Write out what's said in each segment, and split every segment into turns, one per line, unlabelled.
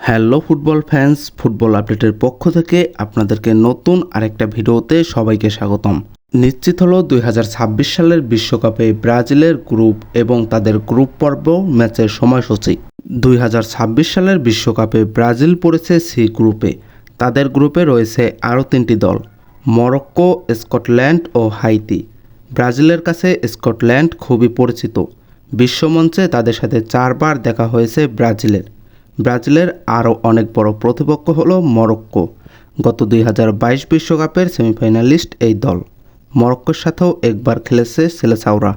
Hello football fans, football আপডেটের পক্ষ থেকে আপনাদেরকে নতুন আরেকটা ভিডিওতে সবাইকে স্বাগতম। নিশ্চিত হলো 2026 সালের বিশ্বকাপে ব্রাজিলের গ্রুপ এবং তাদের গ্রুপ পর্ব ম্যাচের সময়সূচি। 2026 সালের বিশ্বকাপে ব্রাজিল পড়েছে সি গ্রুপে। তাদের গ্রুপে রয়েছে আরও 3টি দল, মরক্কো, স্কটল্যান্ড ও হাইতি। ব্রাজিলের কাছে স্কটল্যান্ড খুবই পরিচিত। বিশ্বমঞ্চে তাদের সাথে 4 বার দেখা হয়েছে ব্রাজিলের আরও অনেক বড় প্রতিপক্ষ হলো মরক্কো। গত 2022 বিশ্বকাপের সেমিফাইনালিস্ট এই দল। মরক্কোর সাথেও একবার খেলেছে সেলেসাওরা।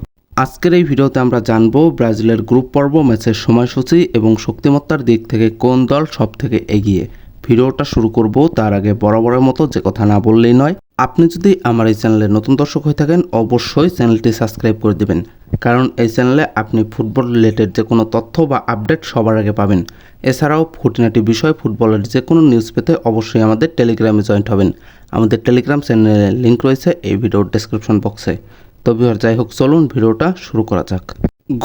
আজকের এই ভিডিওতে আমরা জানব ব্রাজিলের গ্রুপ পর্ব ম্যাচের সময়সূচি এবং শক্তিমত্তার দিক থেকে কোন দল সব থেকে এগিয়ে। ভিডিওটা শুরু করব তার আগে বরাবরের মতো যে কথা না বললেই নয়, আপনি যদি আমার এই চ্যানেলের নতুন দর্শক হয়ে থাকেন অবশ্যই চ্যানেলটি সাবস্ক্রাইব করে দেবেন, কারণ এই চ্যানেলে আপনি ফুটবল রিলেটেড যে কোনো তথ্য বা আপডেট সবার আগে পাবেন। এছাড়াও খুঁটিনাটি বিষয় ফুটবলের যে কোনো নিউজ পেতে অবশ্যই আমাদের টেলিগ্রামে জয়েন্ট হবেন। আমাদের টেলিগ্রাম চ্যানেলের লিঙ্ক রয়েছে এই ভিডিওর ডেসক্রিপশন বক্সে। তবে আর যাই হোক, চলুন ভিডিওটা শুরু করা যাক।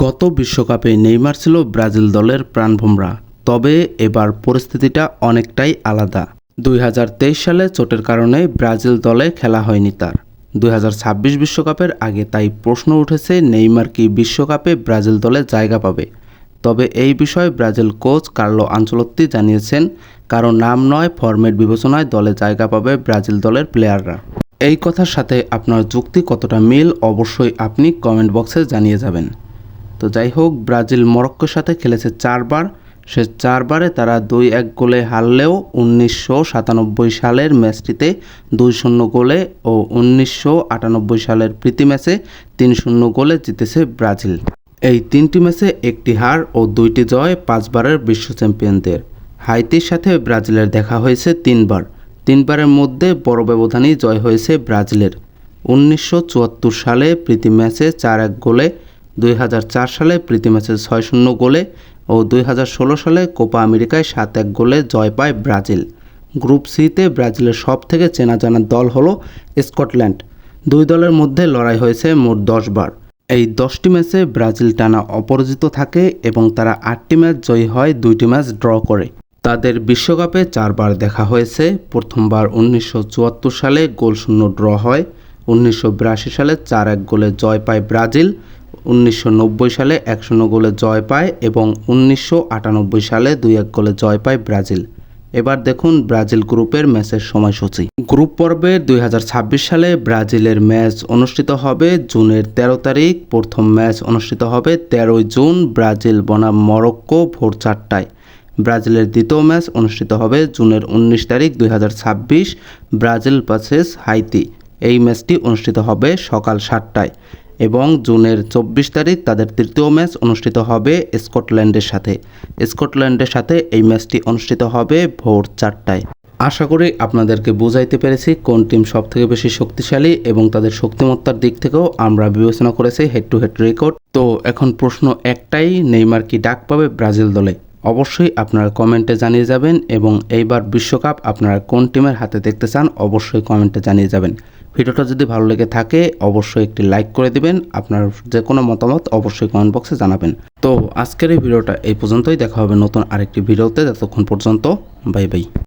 গত বিশ্বকাপে নেইমার ছিল ব্রাজিল দলের প্রাণভোমরা, তবে এবার পরিস্থিতিটা অনেকটাই আলাদা। 2023 সালে চোটের কারণে ব্রাজিল দলে খেলা হয়নি তার। 2026 বিশ্বকাপের আগে তাই প্রশ্ন উঠেছে নেইমার কি বিশ্বকাপে ব্রাজিল দলে জায়গা পাবে। তবে এই বিষয়ে ব্রাজিল কোচ কার্লো আনচেলত্তি জানিয়েছেন, কারো নাম নয়, ফরম্যাট বিবেচনায় দলে জায়গা পাবে ব্রাজিল দলের প্লেয়াররা। এই কথার সাথে আপনার যুক্তি কতটা মিল অবশ্যই আপনি কমেন্ট বক্সে জানিয়ে যাবেন। তো যাই হোক, ব্রাজিল মরক্কোর সাথে খেলেছে 4 বার। সে 4 বারে তারা 2-1 গোলে হারলেও 1997 সালের ম্যাচটিতে 2-0 গোলে ও 1998 সালের প্রীতি ম্যাচে 3-0 গোলে জিতেছে ব্রাজিল। এই 3টি ম্যাচে 1টি হার ও 2টি জয় 5 বারের বিশ্ব চ্যাম্পিয়নদের। হাইতির সাথে ব্রাজিলের দেখা হয়েছে 3 বার। 3 বারের মধ্যে বড় ব্যবধানেই জয় হয়েছে ব্রাজিলের। 1974 সালে প্রীতি ম্যাচে 4-1 গোলে, 2004 সালে প্রীতি ম্যাচে 6-0 গোলে ও 2016 সালে কোপা আমেরিকায় 7-1 গোলে জয় পায় ব্রাজিল। গ্রুপ সিতে ব্রাজিলের সব থেকে চেনা জানা দল হলো স্কটল্যান্ড। 2 দলের মধ্যে লড়াই হয়েছে মোট 10 বার। এই 10টি ম্যাচে ব্রাজিল টানা অপরাজিত থাকে এবং তারা 8টি ম্যাচ জয়ী হয়, 2টি ম্যাচ ড্র করে। তাদের বিশ্বকাপে 4 বার দেখা হয়েছে। প্রথমবার 1974 সালে গোলশূন্য ড্র হয়। 1982 সালে 4-1 গোলে জয় পায় ব্রাজিল। 1990 সালে 1-0 গোলে জয় পায় এবং 1998 সালে 2-1 গোলে জয় পায় ব্রাজিল। এবার দেখুন ব্রাজিল গ্রুপের ম্যাচের সময়সূচি। গ্রুপ পর্বের 2026 সালে ব্রাজিলের ম্যাচ অনুষ্ঠিত হবে জুনের 13 তারিখ। প্রথম ম্যাচ অনুষ্ঠিত হবে 13 জুন ব্রাজিল বনাম মরক্কো ভোর 4টায়। ব্রাজিলের দ্বিতীয় ম্যাচ অনুষ্ঠিত হবে জুনের 19 তারিখ 2026 ব্রাজিল ভার্সেস হাইতি। এই ম্যাচটি অনুষ্ঠিত হবে সকাল 7টায়। এবং জুনের 24 তারিখ তাদের তৃতীয় ম্যাচ অনুষ্ঠিত হবে স্কটল্যান্ডের সাথে এই ম্যাচটি অনুষ্ঠিত হবে ভোর 4টায়। আশা করি আপনাদেরকে বোঝাইতে পেরেছি কোন টিম সব থেকে বেশি শক্তিশালী এবং তাদের শক্তিমত্তার দিক থেকেও আমরা বিবেচনা করেছি হেড টু হেড রেকর্ড। তো এখন প্রশ্ন একটাই, নেইমার কি ডাক পাবে ব্রাজিল দলে? অবশ্যই আপনারা কমেন্টে জানিয়ে যাবেন এবং এইবার বিশ্বকাপ আপনারা কোন টিমের হাতে দেখতে চান অবশ্যই কমেন্টে জানিয়ে যাবেন। ভিডিওটা যদি ভালো লেগে থাকে অবশ্যই একটি লাইক করে দিবেন। আপনার যে কোনো মতামত অবশ্যই কমেন্ট বক্সে জানাবেন। তো আজকের এই ভিডিওটা এই পর্যন্তই। দেখা হবে নতুন আরেকটি ভিডিওতে। ততক্ষণ পর্যন্ত বাই বাই।